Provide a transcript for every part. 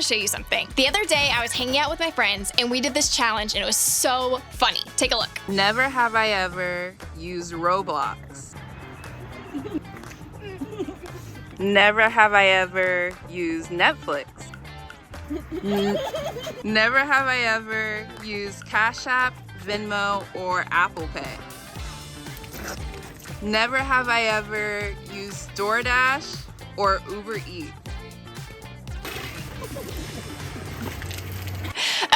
to show you something. The other day, I was hanging out with my friends and we did this challenge and it was so funny. Take a look. Never have I ever used Roblox. Never have I ever used Netflix. Never have I ever used Cash App, Venmo, or Apple Pay. Never have I ever used DoorDash or Uber Eats.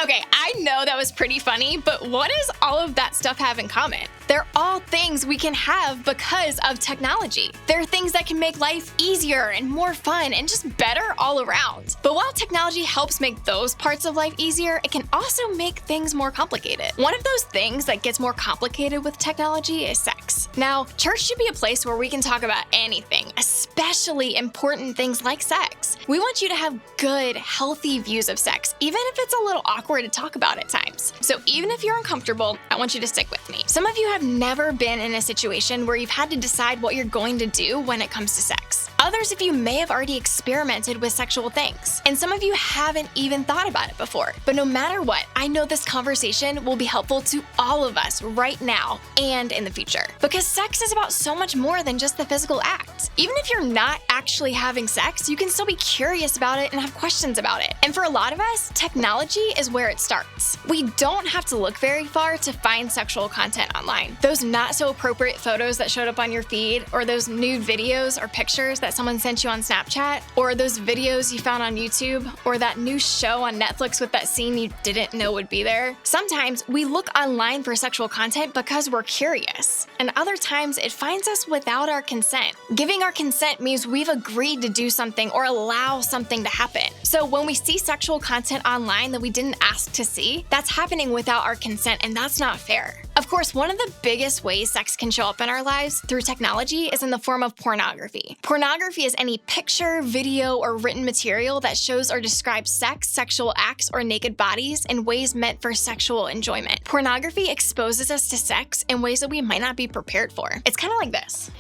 Okay, I know that was pretty funny, but what does all of that stuff have in common? They're all things we can have because of technology. They're things that can make life easier and more fun and just better all around. But while technology helps make those parts of life easier, it can also make things more complicated. One of those things that gets more complicated with technology is sex. Now, church should be a place where we can talk about anything, especially important things like sex. We want you to have good, healthy views of sex, even if it's a little awkward to talk about at times. So even if you're uncomfortable, I want you to stick with me. Some of you have never been in a situation where you've had to decide what you're going to do when it comes to sex. Others of you may have already experimented with sexual things, and some of you haven't even thought about it before. But no matter what, I know this conversation will be helpful to all of us right now and in the future. Because sex is about so much more than just the physical act. Even if you're not actually having sex, you can still be curious about it and have questions about it. And for a lot of us, technology is where it starts. We don't have to look very far to find sexual content online. Those not so appropriate photos that showed up on your feed, or those nude videos or pictures that someone sent you on Snapchat, or those videos you found on YouTube, or that new show on Netflix with that scene you didn't know would be there. Sometimes we look online for sexual content because we're curious, and other times it finds us without our consent. Giving our consent means we've agreed to do something or allow something to happen. So when we see sexual content online that we didn't ask to see, that's happening without our consent, and that's not fair. Of course, one of the biggest ways sex can show up in our lives through technology is in the form of pornography. Pornography is any picture, video, or written material that shows or describes sex, sexual acts, or naked bodies in ways meant for sexual enjoyment. Pornography exposes us to sex in ways that we might not be prepared for. It's kind of like this.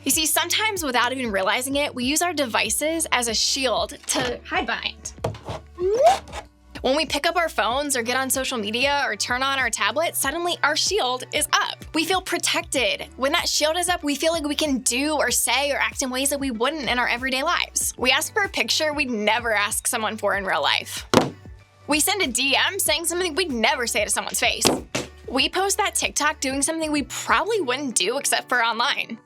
You see, sometimes without even realizing it, we use our devices as a shield to hide behind. When we pick up our phones or get on social media or turn on our tablet, suddenly our shield is up. We feel protected. When that shield is up, we feel like we can do or say or act in ways that we wouldn't in our everyday lives. We ask for a picture we'd never ask someone for in real life. We send a DM saying something we'd never say to someone's face. We post that TikTok doing something we probably wouldn't do except for online.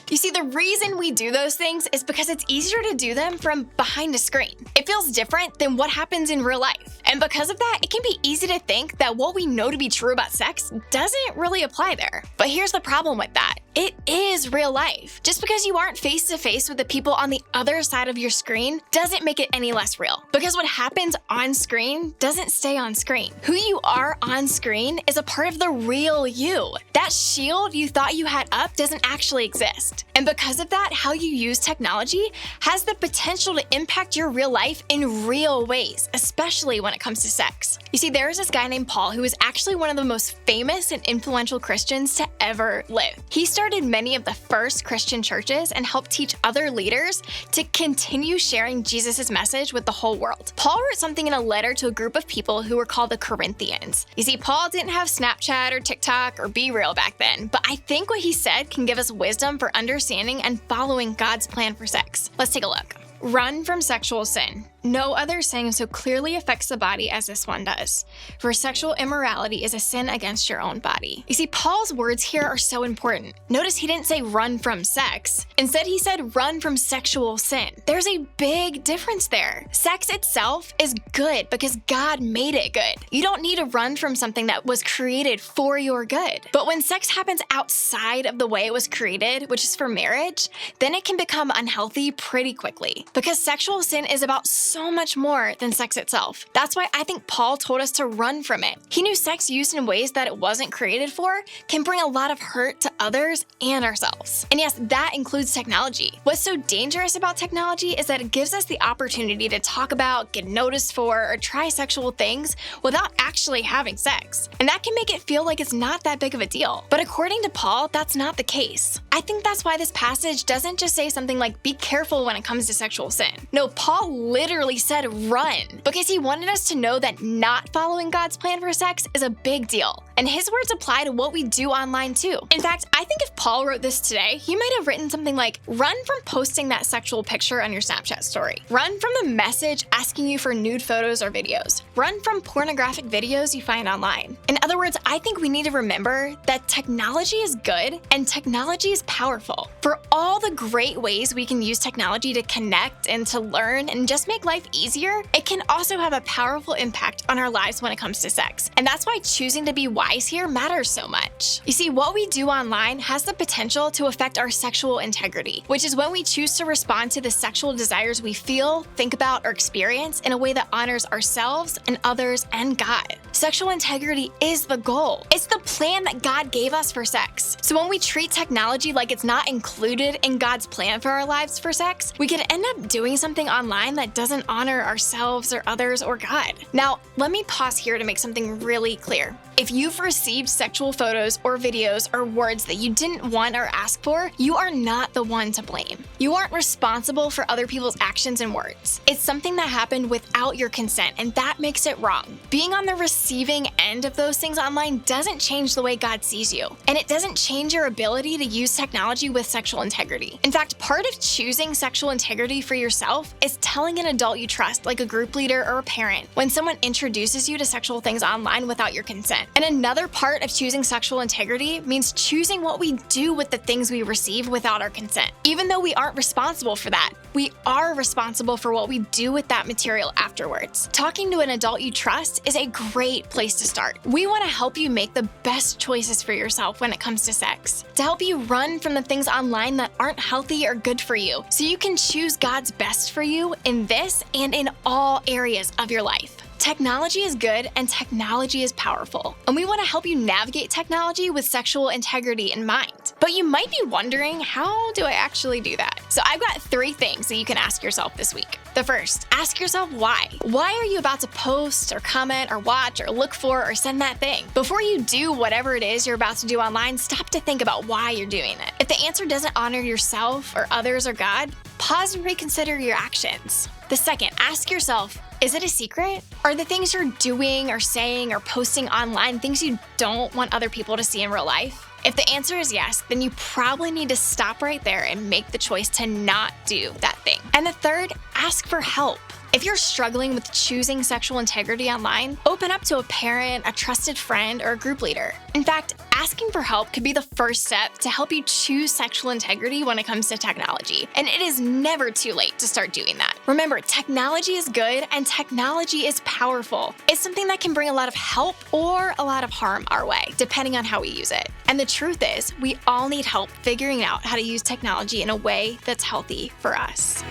You see, the reason we do those things is because it's easier to do them from behind a screen. It feels different than what happens in real life. And because of that, it can be easy to think that what we know to be true about sex doesn't really apply there. But here's the problem with that. It is real life. Just because you aren't face to face with the people on the other side of your screen doesn't make it any less real. Because what happens on screen doesn't stay on screen. Who you are on screen is a part of the real you. That shield you thought you had up doesn't actually exist. And because of that, how you use technology has the potential to impact your real life in real ways, especially when it comes to sex. You see, there is this guy named Paul who is actually one of the most famous and influential Christians to ever live. He started many of the first Christian churches and helped teach other leaders to continue sharing Jesus' message with the whole world. Paul wrote something in a letter to a group of people who were called the Corinthians. You see, Paul didn't have Snapchat or TikTok or BeReal back then, but I think what he said can give us wisdom for understanding and following God's plan for sex. Let's take a look. Run from sexual sin. No other sin so clearly affects the body as this one does. For sexual immorality is a sin against your own body. You see, Paul's words here are so important. Notice he didn't say run from sex. Instead, he said run from sexual sin. There's a big difference there. Sex itself is good because God made it good. You don't need to run from something that was created for your good. But when sex happens outside of the way it was created, which is for marriage, then it can become unhealthy pretty quickly. Because sexual sin is about so much more than sex itself. That's why I think Paul told us to run from it. He knew sex used in ways that it wasn't created for can bring a lot of hurt to others and ourselves. And yes, that includes technology. What's so dangerous about technology is that it gives us the opportunity to talk about, get noticed for, or try sexual things without actually having sex. And that can make it feel like it's not that big of a deal. But according to Paul, that's not the case. I think that's why this passage doesn't just say something like, be careful when it comes to sexual sin. No, Paul literally literally said run, because he wanted us to know that not following God's plan for sex is a big deal. And his words apply to what we do online too. In fact, I think if Paul wrote this today, he might have written something like, run from posting that sexual picture on your Snapchat story. Run from the message asking you for nude photos or videos. Run from pornographic videos you find online. In other words, I think we need to remember that technology is good and technology is powerful. For all the great ways we can use technology to connect and to learn and just make life easier, it can also have a powerful impact on our lives when it comes to sex. And that's why choosing to be wise here matters so much. You see, what we do online has the potential to affect our sexual integrity, which is when we choose to respond to the sexual desires we feel, think about, or experience in a way that honors ourselves and others and God. Sexual integrity is the goal. It's the plan that God gave us for sex. So when we treat technology like it's not included in God's plan for our lives for sex, we could end up doing something online that doesn't honor ourselves or others or God. Now, let me pause here to make something really clear. If you've received sexual photos or videos or words that you didn't want or ask for, you are not the one to blame. You aren't responsible for other people's actions and words. It's something that happened without your consent, and that makes it wrong. Being on the receiving end of those things online doesn't change the way God sees you, and it doesn't change your ability to use technology with sexual integrity. In fact, part of choosing sexual integrity for yourself is telling an adult you trust, like a group leader or a parent, when someone introduces you to sexual things online without your consent. And another part of choosing sexual integrity means choosing what we do with the things we receive without our consent. Even though we aren't responsible for that, we are responsible for what we do with that material afterwards. Talking to an adult you trust is a great place to start. We want to help you make the best choices for yourself when it comes to sex, to help you run from the things online that aren't healthy or good for you, so you can choose God's best for you in this and in all areas of your life. Technology is good and technology is powerful, and we want to help you navigate technology with sexual integrity in mind. But you might be wondering, how do I actually do that? So I've got 3 things that you can ask yourself this week. The first, ask yourself why. Why are you about to post or comment or watch or look for or send that thing? Before you do whatever it is you're about to do online, stop to think about why you're doing it. If the answer doesn't honor yourself or others or God, pause and reconsider your actions. The second, ask yourself, is it a secret? Are the things you're doing or saying or posting online things you don't want other people to see in real life? If the answer is yes, then you probably need to stop right there and make the choice to not do that thing. And the third, ask for help. If you're struggling with choosing sexual integrity online, open up to a parent, a trusted friend, or a group leader. In fact, asking for help could be the first step to help you choose sexual integrity when it comes to technology. And it is never too late to start doing that. Remember, technology is good and technology is powerful. It's something that can bring a lot of help or a lot of harm our way, depending on how we use it. And the truth is, we all need help figuring out how to use technology in a way that's healthy for us.